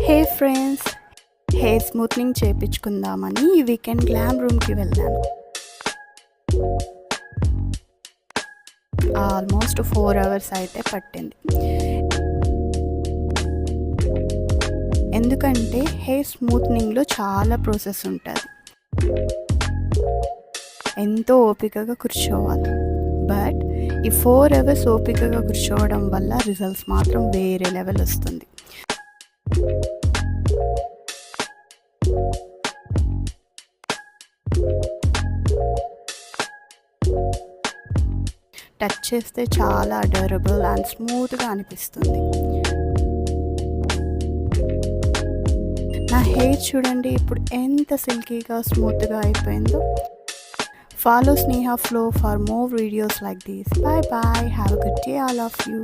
హే friends, hair smoothening చేయించుకుందామని ఈ weekend glam రూమ్కి వెళ్ళాను. ఆల్మోస్ట్ 4 అవర్స్ అయితే పట్టింది. ఎందుకంటే హెయిర్ స్మూత్నింగ్లో చాలా ప్రాసెస్ ఉంటుంది, ఎంతో ఓపికగా కూర్చోవాలి. బట్ ఈ 4 అవర్స్ ఓపికగా కూర్చోవడం వల్ల రిజల్ట్స్ మాత్రం వేరే లెవెల్ వస్తుంది. టచ్ చేస్తే చాలా డ్యూరబుల్ అండ్ స్మూత్గా అనిపిస్తుంది. నా హెయిర్ చూడండి ఇప్పుడు ఎంత సిల్కీగా స్మూత్గా అయిపోయిందో. Follow Sneha Flow for more videos like this. Bye bye. Have a good day all of you.